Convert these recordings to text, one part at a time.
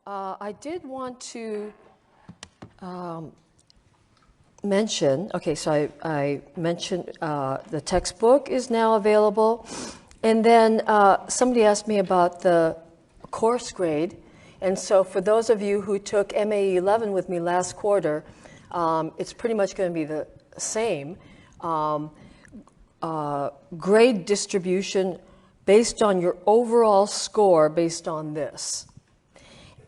I did want to mention, okay, so I mentioned the textbook is now available. And then somebody asked me about the course grade. And so for those of you who took MAE 11 with me last quarter, it's pretty much going to be the same. Grade distribution based on your overall score based on this.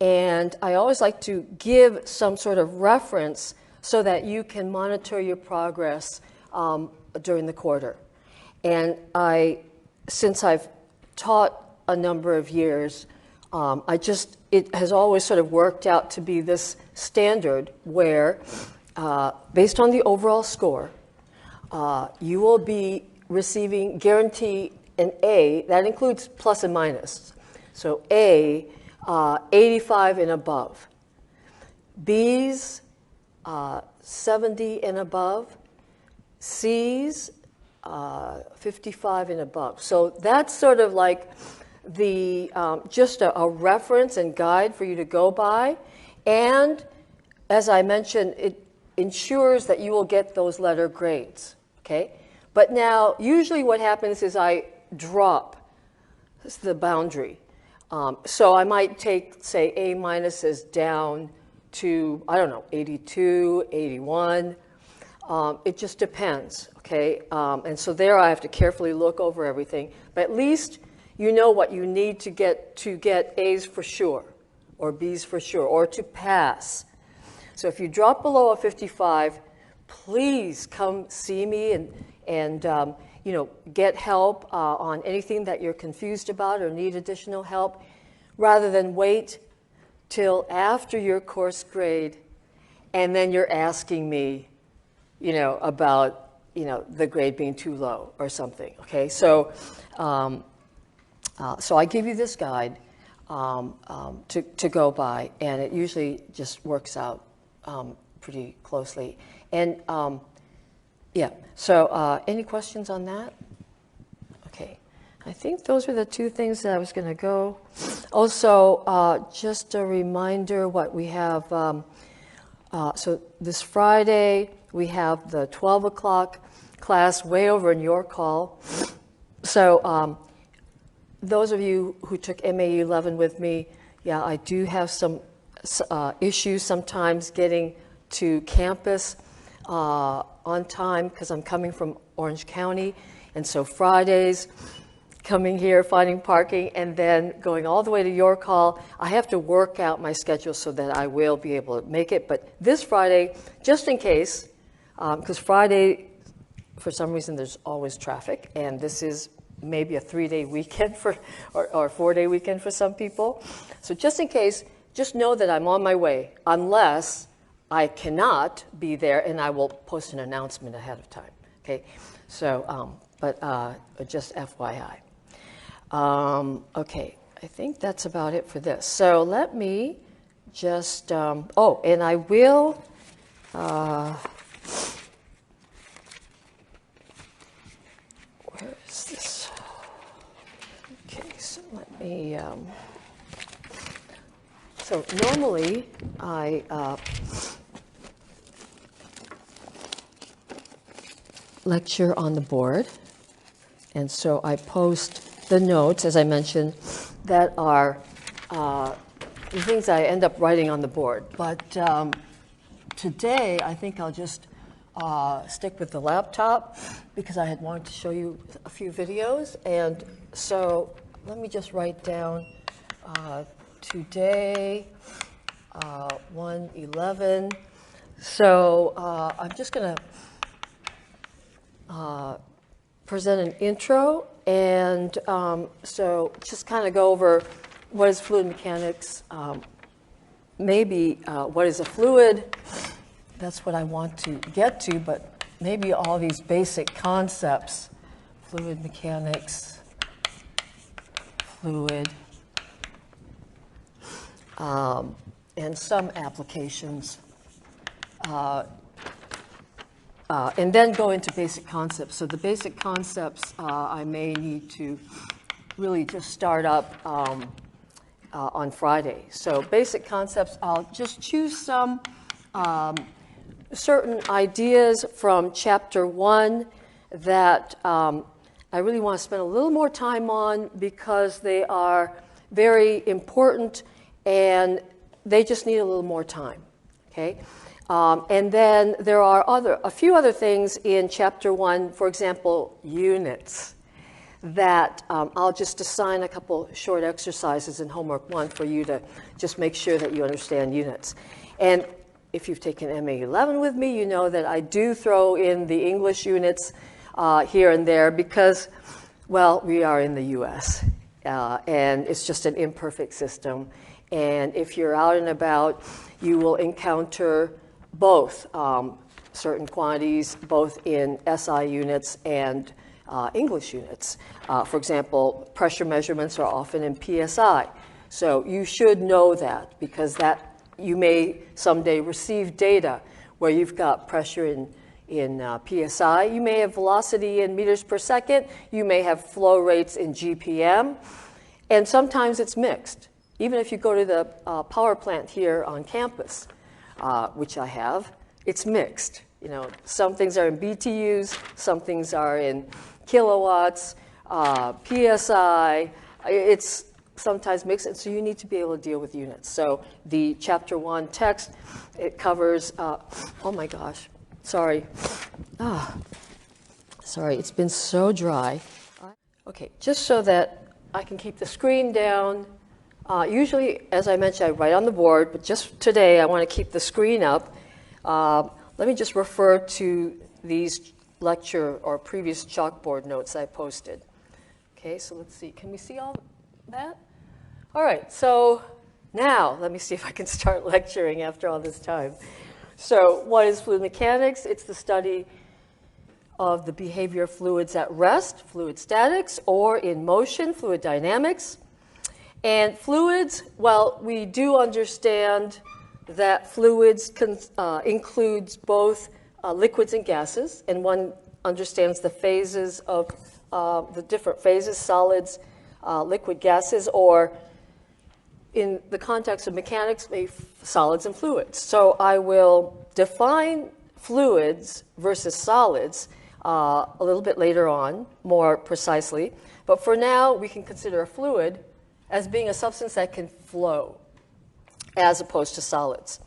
And I always like to give some sort of reference so that you can monitor your progress during the quarter. And since I've taught a number of years, it has always sort of worked out to be this standard where, based on the overall score, you will be receiving guarantee an A. That includes plus and minus. So A, 85 and above. B's, 70 and above. C's, 55 and above. So that's sort of like the just a reference and guide for you to go by. And as I mentioned, it ensures that you will get those letter grades. Okay? But now, usually what happens is I drop the boundary. So I might take, say, A minuses down to, I don't know, 82, 81. It just depends, okay? And so there I have to carefully look over everything. But at least you know what you need to get A's for sure, or B's for sure, or to pass. So if you drop below a 55, please come see me and get help on anything that you're confused about or need additional help, rather than wait till after your course grade and then you're asking me, about, the grade being too low or something, okay? So, so I give you this guide to go by, and it usually just works out pretty closely. And yeah, so any questions on that? Okay, I think those are the two things that I was going to go. Also, just a reminder what we have. So this Friday, we have the 12 o'clock class way over in York Hall. So those of you who took MAE 11 with me, yeah, I do have some issues sometimes getting to campus on time because I'm coming from Orange County. And so Fridays, coming here, finding parking, and then going all the way to York Hall, I have to work out my schedule so that I will be able to make it. But this Friday, just in case, because Friday, for some reason, there's always traffic, and this is maybe a 3-day weekend or a 4-day weekend for some people. So just in case, just know that I'm on my way, unless I cannot be there, and I will post an announcement ahead of time. Okay, so but just FYI. Okay, I think that's about it for this. So let me just, and I will, where is this? Okay, so let me, so normally I lecture on the board, and so I post the notes, as I mentioned, that are the things I end up writing on the board. But today, I think I'll just stick with the laptop because I had wanted to show you a few videos. And so let me just write down today, 1/11. So I'm just going to present an intro, and so just kind of go over what is fluid mechanics, maybe what is a fluid. That's what I want to get to, but maybe all these basic concepts, fluid mechanics, fluid, and some applications. And then go into basic concepts. So the basic concepts I may need to really just start up on Friday. So basic concepts, I'll just choose some certain ideas from Chapter 1 that I really want to spend a little more time on because they are very important and they just need a little more time, okay? And then there are a few other things in Chapter 1, for example, units, that I'll just assign a couple short exercises in Homework 1 for you to just make sure that you understand units. And if you've taken MAE 11 with me, you know that I do throw in the English units here and there because, well, we are in the U.S., and it's just an imperfect system. And if you're out and about, you will encounter both certain quantities, both in SI units and English units. For example, pressure measurements are often in PSI. So you should know that because that you may someday receive data where you've got pressure in PSI. You may have velocity in meters per second. You may have flow rates in GPM. And sometimes it's mixed. Even if you go to the power plant here on campus, which I have, it's mixed. You know, some things are in BTUs, some things are in kilowatts, PSI. It's sometimes mixed, and so you need to be able to deal with units. So the Chapter 1 text, it covers, oh my gosh, sorry. Sorry, it's been so dry. Okay, just so that I can keep the screen down. Usually, as I mentioned, I write on the board, but just today I want to keep the screen up. Let me just refer to these lecture or previous chalkboard notes I posted. Okay, so let's see. Can we see all that? All right, so now let me see if I can start lecturing after all this time. So what is fluid mechanics? It's the study of the behavior of fluids at rest, fluid statics, or in motion, fluid dynamics. And fluids, well, we do understand that fluids includes both liquids and gases, and one understands the phases of the different phases, solids, liquid, gases, or in the context of mechanics, solids and fluids. So I will define fluids versus solids a little bit later on, more precisely. But for now, we can consider a fluid as being a substance that can flow, as opposed to solids.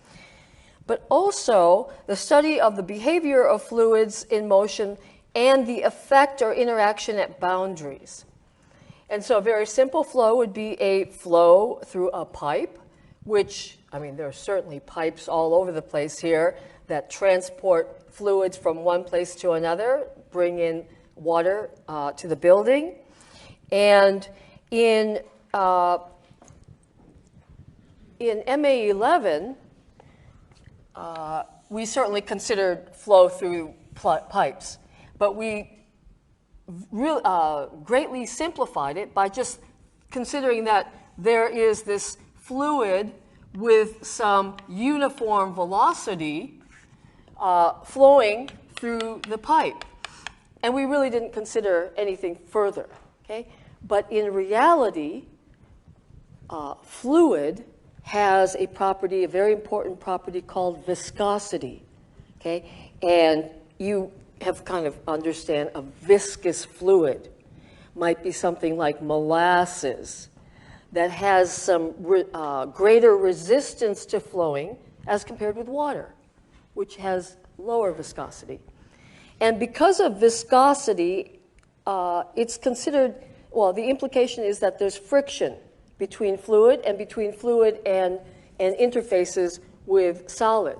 But also, the study of the behavior of fluids in motion and the effect or interaction at boundaries. And so a very simple flow would be a flow through a pipe, which, I mean, there are certainly pipes all over the place here that transport fluids from one place to another, bring in water to the building. And in MAE 11, we certainly considered flow through pipes, but we really, greatly simplified it by just considering that there is this fluid with some uniform velocity flowing through the pipe. And we really didn't consider anything further, okay? But in reality, fluid has a property, a very important property called viscosity, okay? And you have kind of understand a viscous fluid might be something like molasses that has some greater resistance to flowing as compared with water, which has lower viscosity. And because of viscosity, it's considered, well, the implication is that there's friction between fluid and interfaces with solid.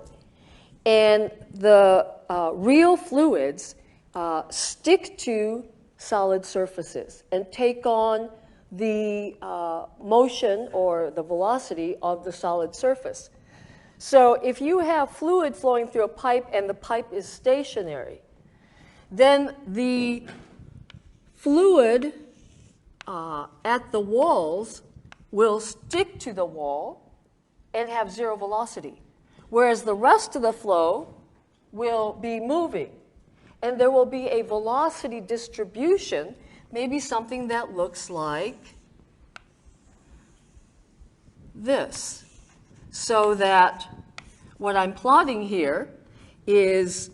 And the real fluids stick to solid surfaces and take on the motion or the velocity of the solid surface. So if you have fluid flowing through a pipe and the pipe is stationary, then the fluid at the walls will stick to the wall and have zero velocity, whereas the rest of the flow will be moving. And there will be a velocity distribution, maybe something that looks like this, so that what I'm plotting here is,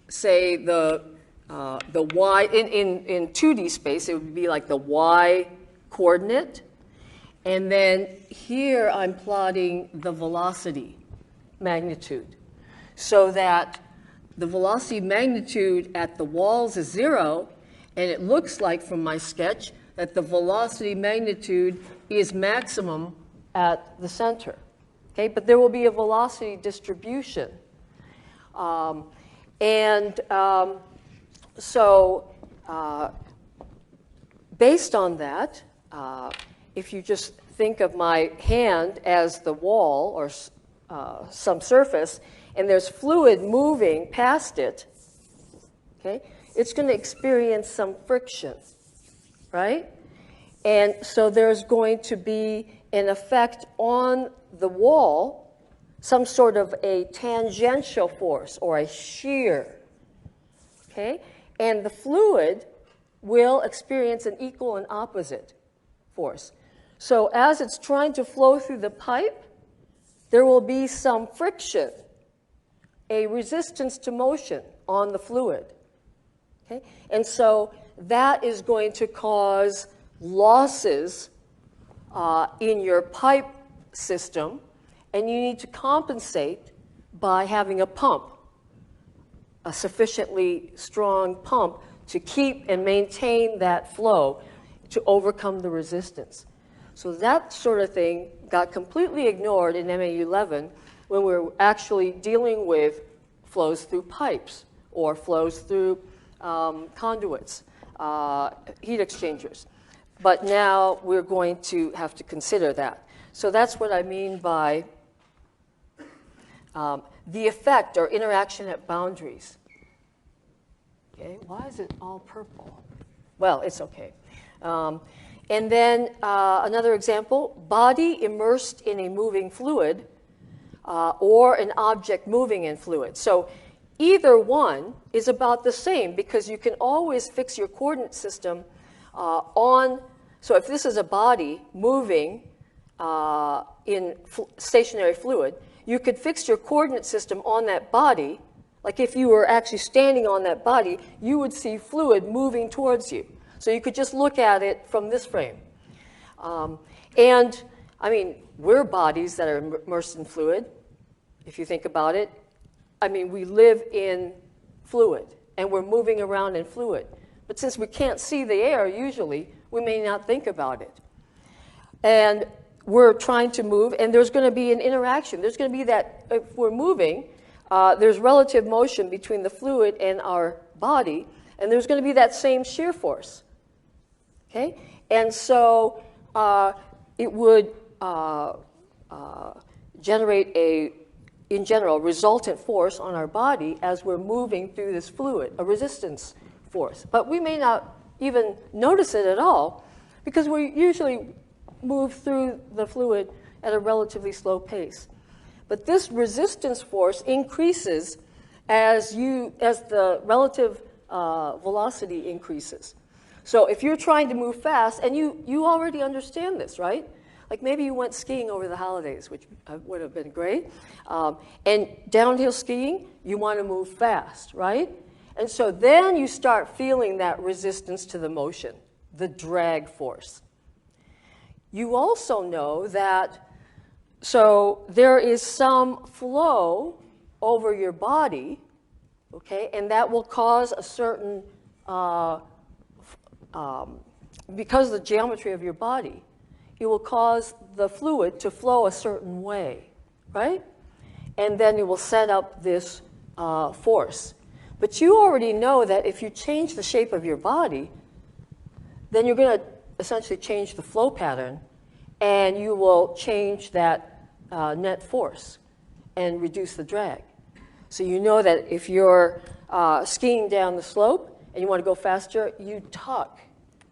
say, the y, in 2D space, it would be like the y coordinate. And then here I'm plotting the velocity magnitude, so that the velocity magnitude at the walls is 0, and it looks like from my sketch that the velocity magnitude is maximum at the center. Okay, but there will be a velocity distribution. Based on that, if you just think of my hand as the wall or some surface, and there's fluid moving past it, okay, it's going to experience some friction, right? And so there's going to be an effect on the wall, some sort of a tangential force or a shear, okay? And the fluid will experience an equal and opposite force. So as it's trying to flow through the pipe, there will be some friction, a resistance to motion on the fluid. Okay? And so that is going to cause losses in your pipe system, and you need to compensate by having a pump, a sufficiently strong pump to keep and maintain that flow to overcome the resistance. So that sort of thing got completely ignored in MAE 11 when we were actually dealing with flows through pipes or flows through conduits, heat exchangers. But now we're going to have to consider that. So that's what I mean by the effect or interaction at boundaries. Okay, why is it all purple? Well, it's okay. And then another example, body immersed in a moving fluid or an object moving in fluid. So either one is about the same because you can always fix your coordinate system on, so if this is a body moving in stationary fluid, you could fix your coordinate system on that body. Like if you were actually standing on that body, you would see fluid moving towards you. So you could just look at it from this frame. And, I mean, we're bodies that are immersed in fluid, if you think about it. I mean, we live in fluid, and we're moving around in fluid. But since we can't see the air, usually, we may not think about it. And we're trying to move, and there's going to be an interaction. There's going to be that, if we're moving, there's relative motion between the fluid and our body, and there's going to be that same shear force. Okay? And so it would generate a, in general, resultant force on our body as we're moving through this fluid, a resistance force. But we may not even notice it at all because we usually move through the fluid at a relatively slow pace. But this resistance force increases as the relative velocity increases. So if you're trying to move fast, and you already understand this, right? Like maybe you went skiing over the holidays, which would have been great. And downhill skiing, you want to move fast, right? And so then you start feeling that resistance to the motion, the drag force. You also know that, so there is some flow over your body, okay, and that will cause a certain, because of the geometry of your body, it will cause the fluid to flow a certain way, right? And then it will set up this force. But you already know that if you change the shape of your body, then you're going to essentially change the flow pattern, and you will change that net force and reduce the drag. So you know that if you're skiing down the slope and you want to go faster, you tuck,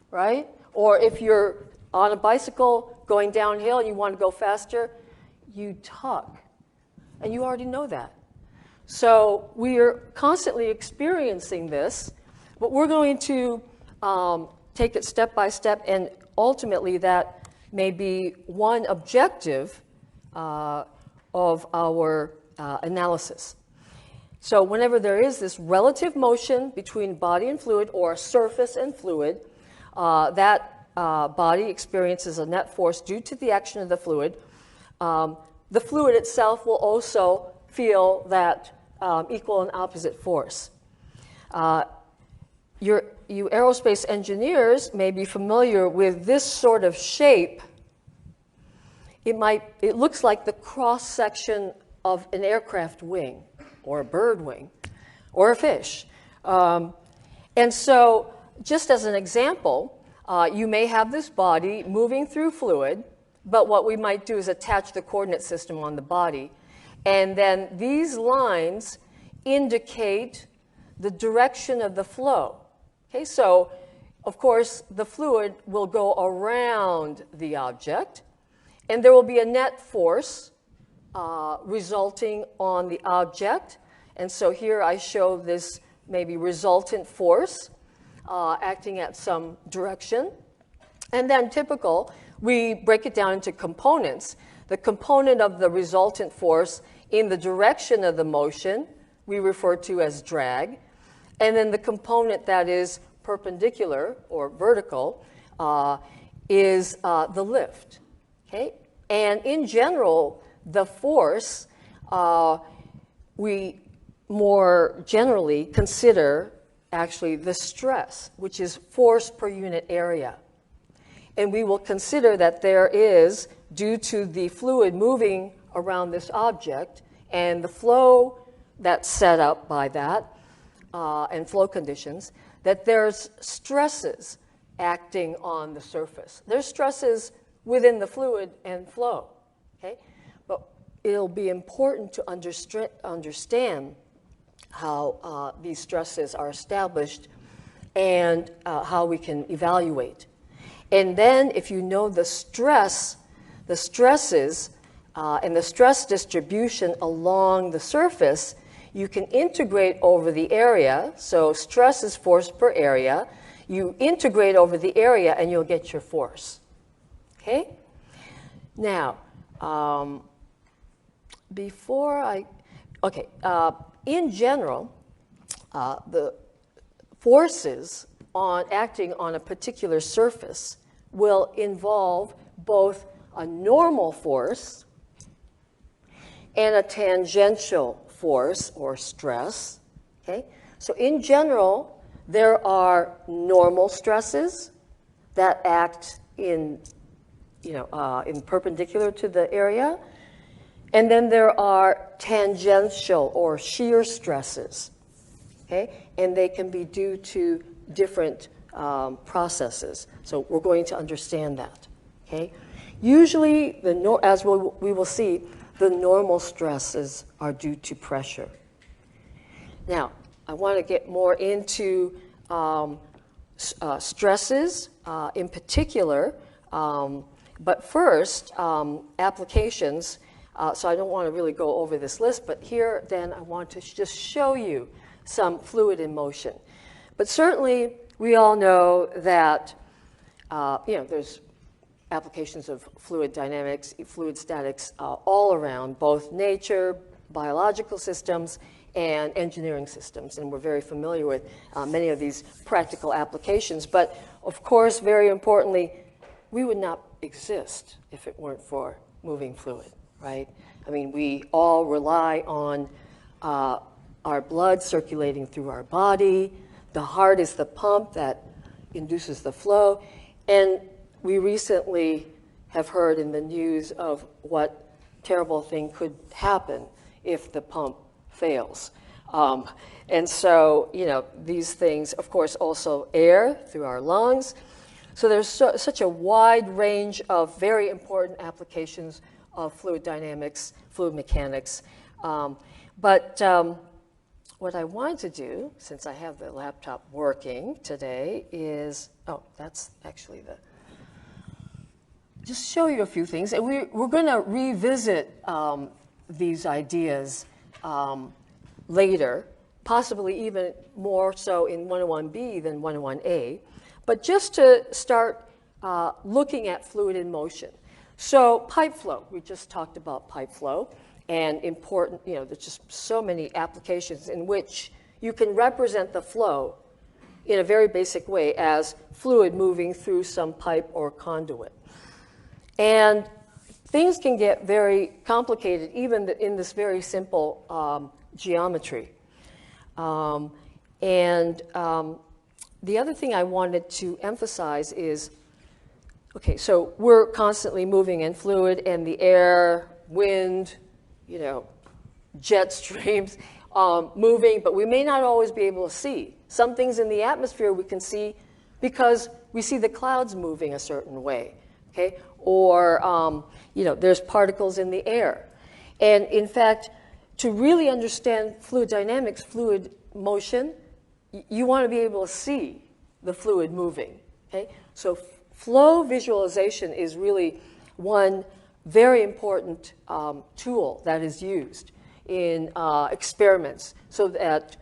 right? Or if you're on a bicycle going downhill and you want to go faster, you tuck. And you already know that. So we are constantly experiencing this, but we're going to take it step by step, and ultimately that may be one objective of our analysis. So whenever there is this relative motion between body and fluid, or surface and fluid, that body experiences a net force due to the action of the fluid. The fluid itself will also feel that equal and opposite force. You aerospace engineers may be familiar with this sort of shape. It looks like the cross-section of an aircraft wing, or a bird wing, or a fish. And so, just as an example, you may have this body moving through fluid, but what we might do is attach the coordinate system on the body. And then these lines indicate the direction of the flow. Okay, so, of course, the fluid will go around the object, and there will be a net force resulting on the object. And so here I show this maybe resultant force acting at some direction. And then typical, we break it down into components. The component of the resultant force in the direction of the motion we refer to as drag. And then the component that is perpendicular or vertical is the lift. Okay? And in general, the force we more generally consider actually the stress, which is force per unit area. And we will consider that there is, due to the fluid moving around this object and the flow that's set up by that, and flow conditions, that there's stresses acting on the surface. There's stresses within the fluid and flow, okay? But it'll be important to understand how these stresses are established and how we can evaluate. And then if you know the stresses, and the stress distribution along the surface, you can integrate over the area. So stress is force per area. You integrate over the area and you'll get your force. Okay? Now, in general, the forces acting on a particular surface will involve both a normal force and a tangential force or stress. Okay? So in general, there are normal stresses that act in perpendicular to the area, and then there are tangential or shear stresses. Okay? And they can be due to different processes. So we're going to understand that. Okay? Usually, as we will see, the normal stresses are due to pressure. Now, I want to get more into stresses in particular, but first, applications. So I don't want to really go over this list, but here then I want to just show you some fluid in motion. But certainly, we all know that there's applications of fluid dynamics, fluid statics all around, both nature, biological systems, and engineering systems. And we're very familiar with many of these practical applications. But of course, very importantly, we would not exist if it weren't for moving fluid, right? I mean, we all rely on our blood circulating through our body. The heart is the pump that induces the flow. And we recently have heard in the news of what terrible thing could happen if the pump fails. And so, these things, of course, also air through our lungs. So there's such a wide range of very important applications of fluid dynamics, fluid mechanics. But what I want to do, since I have the laptop working today, is, that's actually just show you a few things. And we're going to revisit these ideas later, possibly even more so in 101B than 101A. But just to start looking at fluid in motion. So pipe flow, we just talked about pipe flow, and important, there's just so many applications in which you can represent the flow in a very basic way as fluid moving through some pipe or conduit. And things can get very complicated even in this very simple geometry. The other thing I wanted to emphasize is, okay, so we're constantly moving in fluid, and the air, wind, jet streams moving, but we may not always be able to see. Some things in the atmosphere we can see because we see the clouds moving a certain way, okay? Or, there's particles in the air. And in fact, to really understand fluid dynamics, fluid motion, you want to be able to see the fluid moving, okay? So flow visualization is really one very important tool that is used in experiments so that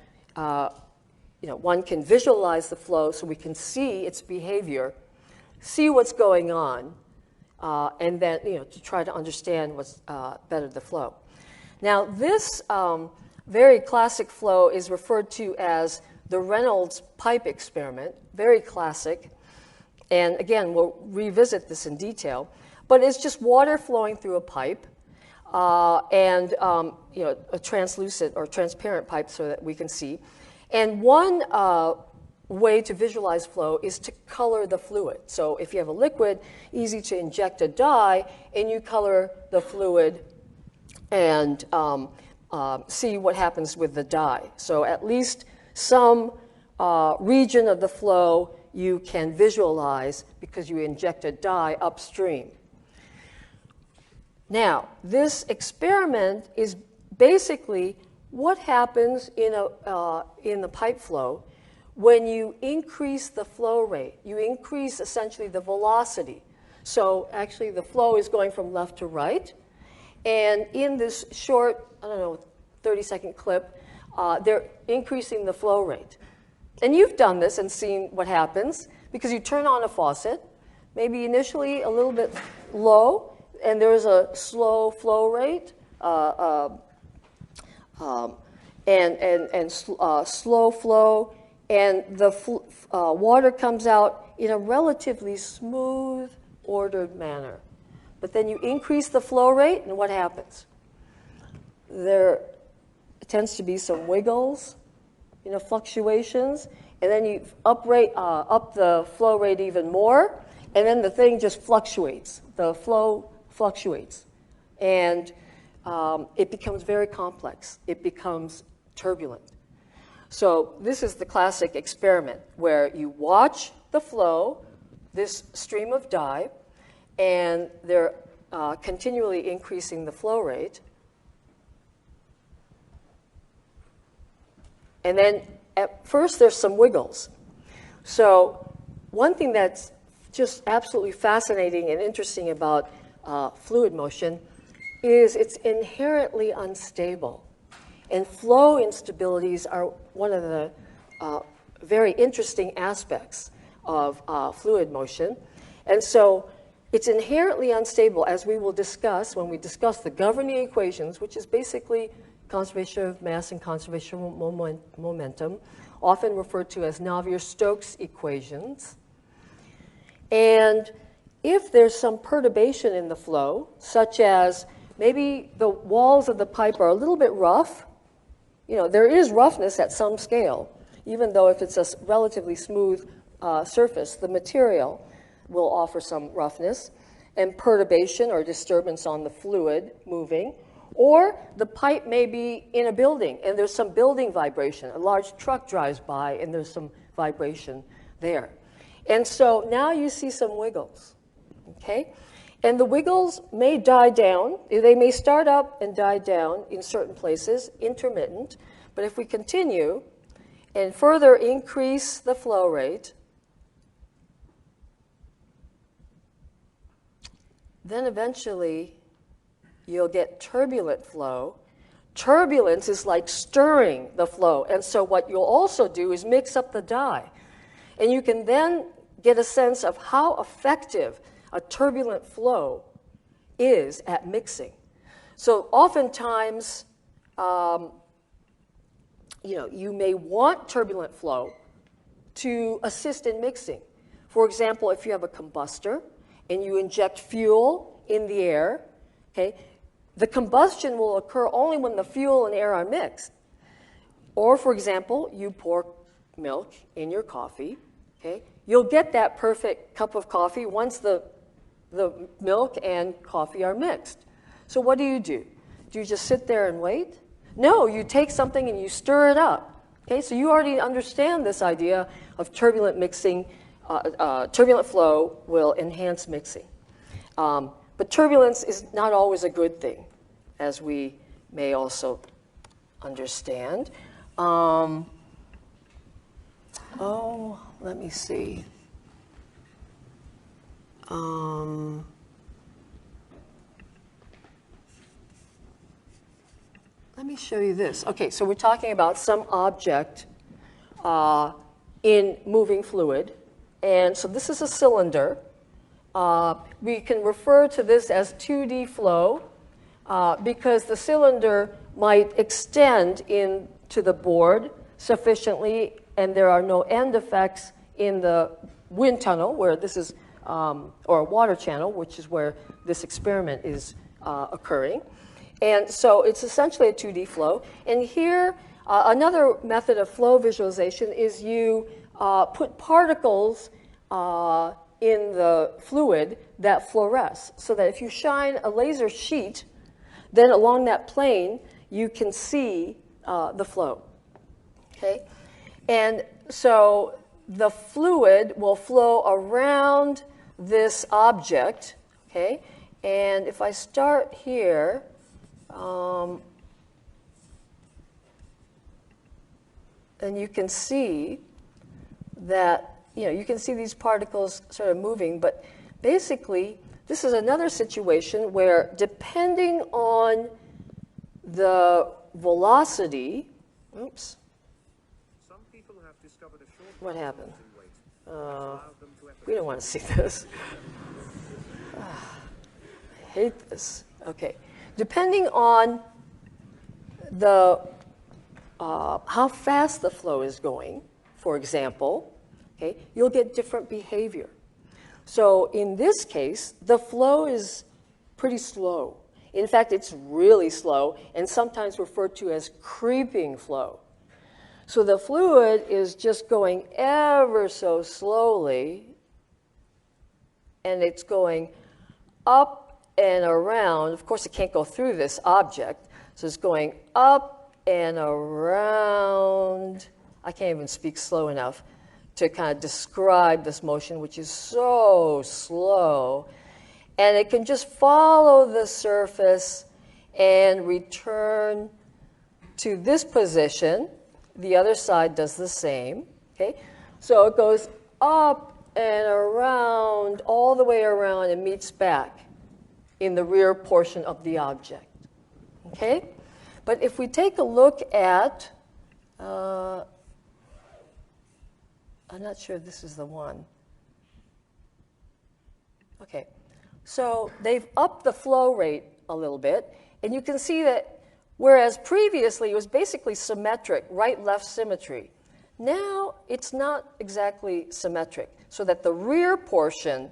one can visualize the flow so we can see its behavior, see what's going on, and then to try to understand what's better the flow. Now this very classic flow is referred to as the Reynolds pipe experiment, very classic. And again, we'll revisit this in detail. But it's just water flowing through a pipe and a translucent or transparent pipe so that we can see. And one way to visualize flow is to color the fluid. So if you have a liquid, easy to inject a dye, and you color the fluid and see what happens with the dye. So at least some region of the flow you can visualize because you inject a dye upstream. Now, this experiment is basically what happens in the pipe flow when you increase the flow rate. You increase essentially the velocity. So actually the flow is going from left to right. And in this short, 30-second clip, they're increasing the flow rate. And you've done this and seen what happens because you turn on a faucet, maybe initially a little bit low, and there's a slow flow rate, slow flow, and the water comes out in a relatively smooth, ordered manner. But then you increase the flow rate, and what happens? There tends to be some wiggles, fluctuations, and then you up the flow rate even more, and then the thing just fluctuates. The flow fluctuates, and it becomes very complex. It becomes turbulent. So this is the classic experiment where you watch the flow, this stream of dye, and they're continually increasing the flow rate. And then at first there's some wiggles. So one thing that's just absolutely fascinating and interesting about fluid motion is it's inherently unstable. And flow instabilities are one of the very interesting aspects of fluid motion. And so it's inherently unstable, as we will discuss when we discuss the governing equations, which is basically conservation of mass and conservation of momentum, often referred to as Navier-Stokes equations. And if there's some perturbation in the flow, such as maybe the walls of the pipe are a little bit rough, there is roughness at some scale, even though if it's a relatively smooth surface, the material will offer some roughness and perturbation or disturbance on the fluid moving. Or the pipe may be in a building, and there's some building vibration. A large truck drives by, and there's some vibration there. And so now you see some wiggles, okay? And the wiggles may die down. They may start up and die down in certain places, intermittent. But if we continue and further increase the flow rate, then eventually you'll get turbulent flow. Turbulence is like stirring the flow. And so what you'll also do is mix up the dye. And you can then get a sense of how effective a turbulent flow is at mixing. So oftentimes, you may want turbulent flow to assist in mixing. For example, if you have a combustor and you inject fuel in the air, okay, the combustion will occur only when the fuel and air are mixed. Or, for example, you pour milk in your coffee, okay, you'll get that perfect cup of coffee once the milk and coffee are mixed. So what do? Do you just sit there and wait? No, you take something and you stir it up. Okay, so you already understand this idea of turbulent mixing. Turbulent flow will enhance mixing. But turbulence is not always a good thing, as we may also understand. Let me see. Let me show you this. Okay, so we're talking about some object in moving fluid. And so this is a cylinder. We can refer to this as 2D flow because the cylinder might extend into the board sufficiently, and there are no end effects in the wind tunnel, where this is, or a water channel, which is where this experiment is occurring. And so it's essentially a 2D flow. And here, another method of flow visualization is you put particles in the fluid that fluoresce, so that if you shine a laser sheet, then along that plane, you can see the flow. Okay? And so the fluid will flow around this object. Okay? And if I start here, and you can see that, you can see these particles sort of moving, but basically, this is another situation where, depending on the velocity, oops, some people have discovered a short what happened? weight. We don't want to see this. I hate this. Okay. Depending on the how fast the flow is going, for example, okay, you'll get different behavior. So in this case, the flow is pretty slow. In fact, it's really slow and sometimes referred to as creeping flow. So the fluid is just going ever so slowly, and it's going up and around. Of course, it can't go through this object, so it's going up and around. I can't even speak slow enough to kind of describe this motion, which is so slow. And it can just follow the surface and return to this position. The other side does the same. Okay? So it goes up and around, all the way around, and meets back in the rear portion of the object. Okay? But if we take a look at, I'm not sure if this is the one. Okay, so they've upped the flow rate a little bit, and you can see that whereas previously it was basically symmetric, right-left symmetry, now it's not exactly symmetric, so that the rear portion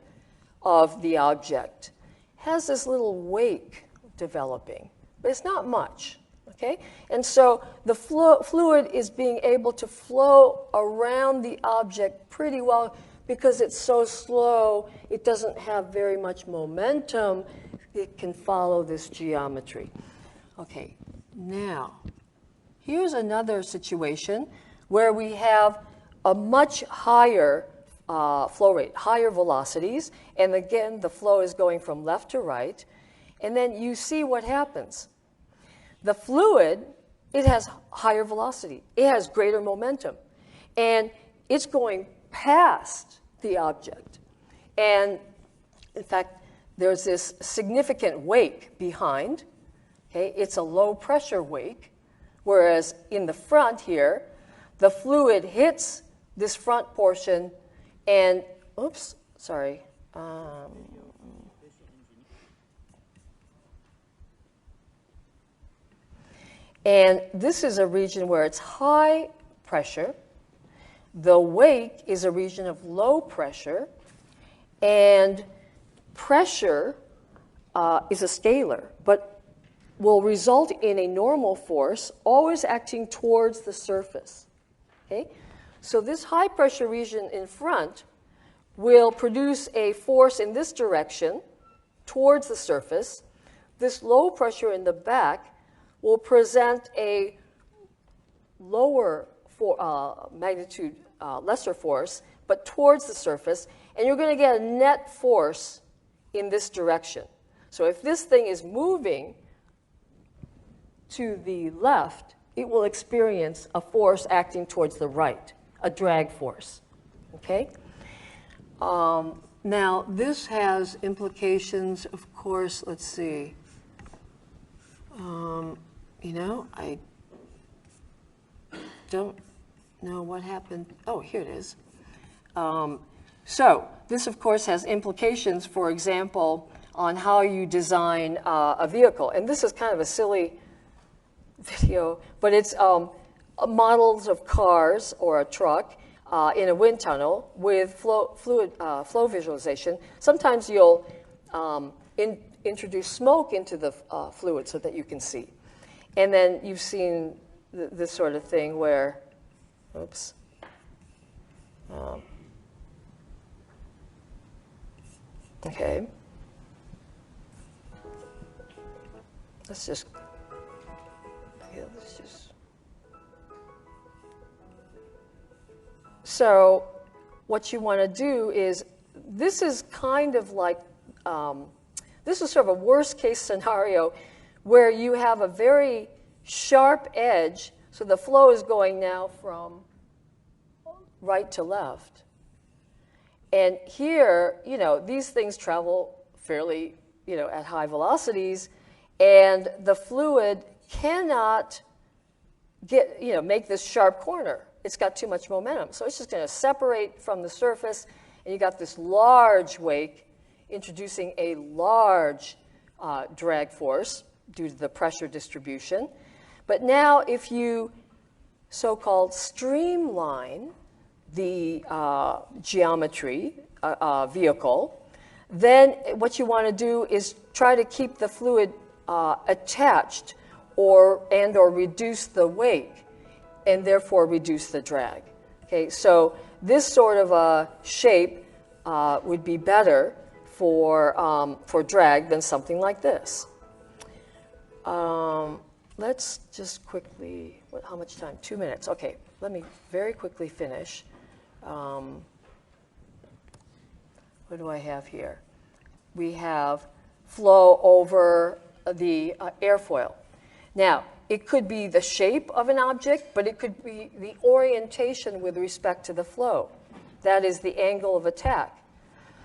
of the object has this little wake developing, but it's not much. Okay? And so the fluid is being able to flow around the object pretty well because it's so slow, it doesn't have very much momentum. It can follow this geometry. Okay, now, here's another situation where we have a much higher flow rate, higher velocities, and again, the flow is going from left to right, and then you see what happens. The fluid, it has higher velocity. It has greater momentum. And it's going past the object. And in fact, there's this significant wake behind. Okay? It's a low pressure wake, whereas in the front here, the fluid hits this front portion and, oops, sorry. And this is a region where it's high pressure. The wake is a region of low pressure. And pressure is a scalar, but will result in a normal force always acting towards the surface. Okay? So this high pressure region in front will produce a force in this direction towards the surface. This low pressure in the back will present a lower magnitude, lesser force, but towards the surface, and you're going to get a net force in this direction. So if this thing is moving to the left, it will experience a force acting towards the right, a drag force. Okay? Now, this has implications, of course, let's see. I don't know what happened. Oh, here it is. So this, of course, has implications, for example, on how you design a vehicle. And this is kind of a silly video, but it's models of cars or a truck in a wind tunnel with flow visualization. Sometimes you'll introduce smoke into the fluid so that you can see. And then you've seen this sort of thing where, oops. Okay. Let's just. So, what you want to do is, this is kind of like, this is sort of a worst case scenario where you have a very sharp edge. So the flow is going now from right to left. And here, these things travel fairly, at high velocities, and the fluid cannot make this sharp corner. It's got too much momentum. So it's just going to separate from the surface, and you got this large wake introducing a large drag force due to the pressure distribution. But now if you so-called streamline the geometry vehicle, then what you want to do is try to keep the fluid attached or reduce the wake, and therefore reduce the drag. Okay, so this sort of a shape would be better for drag than something like this. Let's just quickly, how much time? 2 minutes. Okay, let me very quickly finish. What do I have here? We have flow over the airfoil. Now, it could be the shape of an object, but it could be the orientation with respect to the flow. That is the angle of attack.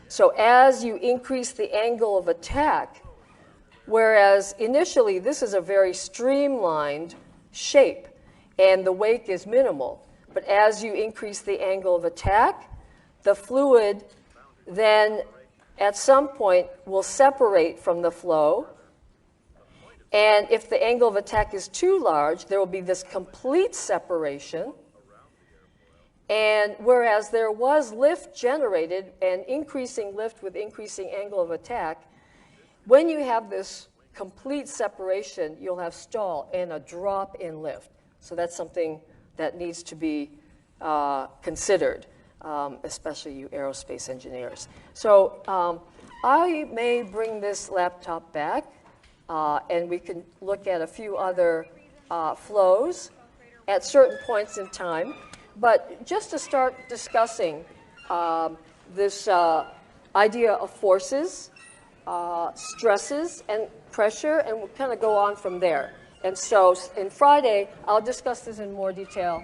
So as you increase the angle of attack, whereas initially this is a very streamlined shape and the wake is minimal, but as you increase the angle of attack, the fluid then at some point will separate from the flow. And if the angle of attack is too large, there will be this complete separation. And whereas there was lift generated and increasing lift with increasing angle of attack, when you have this complete separation, you'll have stall and a drop in lift. So that's something that needs to be considered, especially you aerospace engineers. So I may bring this laptop back. And we can look at a few other flows at certain points in time. But just to start discussing this idea of forces, stresses, and pressure, and we'll kind of go on from there. And so in Friday, I'll discuss this in more detail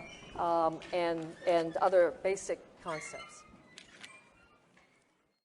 and other basic concepts.